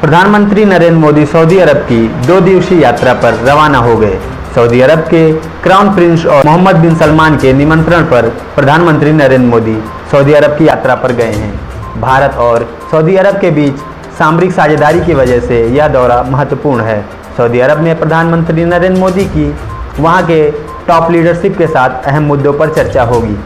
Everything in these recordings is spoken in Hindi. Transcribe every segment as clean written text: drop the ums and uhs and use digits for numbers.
प्रधानमंत्री नरेंद्र मोदी सऊदी अरब की 2 दिवसीय यात्रा पर रवाना हो गए। सऊदी अरब के क्राउन प्रिंस और मोहम्मद बिन सलमान के निमंत्रण पर प्रधानमंत्री नरेंद्र मोदी सऊदी अरब की यात्रा पर गए हैं। भारत और सऊदी अरब के बीच सामरिक साझेदारी की वजह से यह दौरा महत्वपूर्ण है। सऊदी अरब में प्रधानमंत्री नरेंद्र मोदी की वहां के टॉप लीडरशिप के साथ अहम मुद्दों पर चर्चा होगी।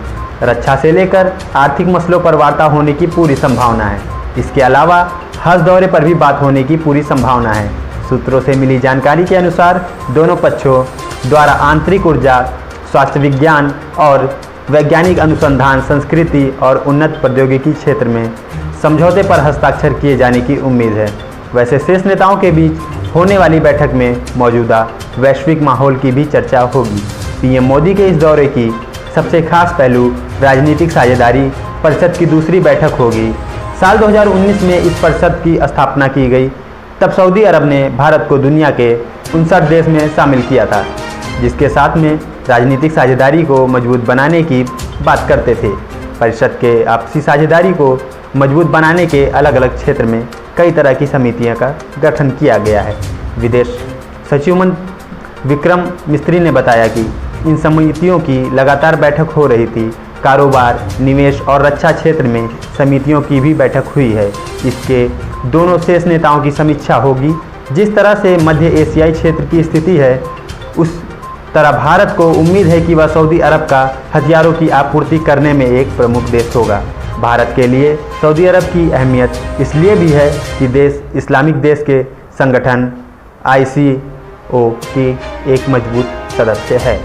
रक्षा से लेकर आर्थिक मसलों पर वार्ता होने की पूरी संभावना है। इसके अलावा हज दौरे पर भी बात होने की पूरी संभावना है। सूत्रों से मिली जानकारी के अनुसार दोनों पक्षों द्वारा आंतरिक ऊर्जा, स्वास्थ्य विज्ञान और वैज्ञानिक अनुसंधान, संस्कृति और उन्नत प्रौद्योगिकी क्षेत्र में समझौते पर हस्ताक्षर किए जाने की उम्मीद है। वैसे शीर्ष नेताओं के बीच होने वाली बैठक में मौजूदा वैश्विक माहौल की भी चर्चा होगी। पीएम मोदी के इस दौरे की सबसे खास पहलू राजनीतिक साझेदारी परिषद की दूसरी बैठक होगी। साल 2019 में इस परिषद की स्थापना की गई। तब सऊदी अरब ने भारत को दुनिया के 59 देश में शामिल किया था, जिसके साथ में राजनीतिक साझेदारी को मजबूत बनाने की बात करते थे। परिषद के आपसी साझेदारी को मजबूत बनाने के अलग अलग क्षेत्र में कई तरह की समितियों का गठन किया गया है। विदेश सचिव विक्रम मिस्त्री ने बताया कि इन समितियों की लगातार बैठक हो रही थी। कारोबार, निवेश और रक्षा क्षेत्र में समितियों की भी बैठक हुई है। इसके दोनों शीर्ष नेताओं की समीक्षा होगी। जिस तरह से मध्य एशियाई क्षेत्र की स्थिति है, उस तरह भारत को उम्मीद है कि वह सऊदी अरब का हथियारों की आपूर्ति करने में एक प्रमुख देश होगा। भारत के लिए सऊदी अरब की अहमियत इसलिए भी है कि देश इस्लामिक देश के संगठन ICO की एक मजबूत सदस्य है।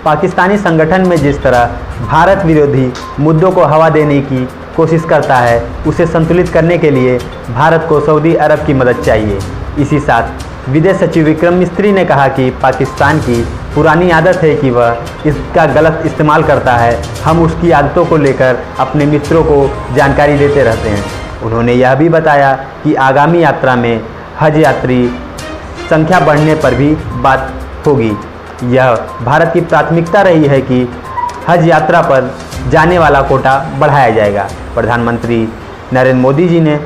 पाकिस्तानी संगठन में जिस तरह भारत विरोधी मुद्दों को हवा देने की कोशिश करता है, उसे संतुलित करने के लिए भारत को सऊदी अरब की मदद चाहिए। इसी साथ विदेश सचिव विक्रम मिस्त्री ने कहा कि पाकिस्तान की पुरानी आदत है कि वह इसका गलत इस्तेमाल करता है। हम उसकी आदतों को लेकर अपने मित्रों को जानकारी देते रहते हैं। उन्होंने यह भी बताया कि आगामी यात्रा में हज यात्री संख्या बढ़ने पर भी बात होगी। यह भारत की प्राथमिकता रही है कि हज यात्रा पर जाने वाला कोटा बढ़ाया जाएगा। प्रधानमंत्री नरेंद्र मोदी जी ने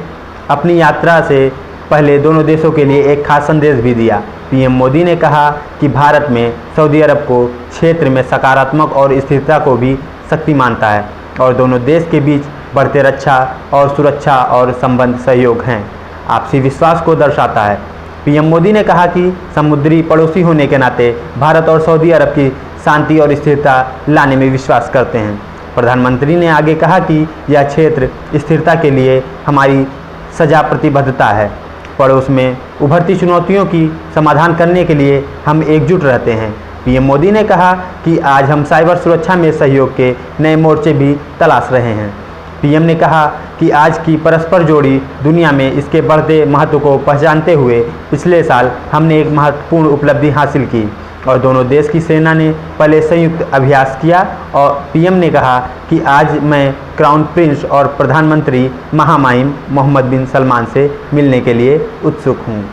अपनी यात्रा से पहले दोनों देशों के लिए एक खास संदेश भी दिया। पीएम मोदी ने कहा कि भारत में सऊदी अरब को क्षेत्र में सकारात्मक और स्थिरता को भी शक्ति मानता है और दोनों देश के बीच बढ़ते रक्षा और सुरक्षा और संबंध सहयोग हैं, आपसी विश्वास को दर्शाता है। पीएम मोदी ने कहा कि समुद्री पड़ोसी होने के नाते भारत और सऊदी अरब की शांति और स्थिरता लाने में विश्वास करते हैं। प्रधानमंत्री ने आगे कहा कि यह क्षेत्र स्थिरता के लिए हमारी सजा प्रतिबद्धता है। पड़ोस में उभरती चुनौतियों की समाधान करने के लिए हम एकजुट रहते हैं। पीएम मोदी ने कहा कि आज हम साइबर सुरक्षा में सहयोग के नए मोर्चे भी तलाश रहे हैं। पीएम ने कहा कि आज की परस्पर जोड़ी दुनिया में इसके बढ़ते महत्व को पहचानते हुए पिछले साल हमने एक महत्वपूर्ण उपलब्धि हासिल की और दोनों देश की सेना ने पहले संयुक्त अभ्यास किया। और पीएम ने कहा कि आज मैं क्राउन प्रिंस और प्रधानमंत्री महामहिम मोहम्मद बिन सलमान से मिलने के लिए उत्सुक हूँ।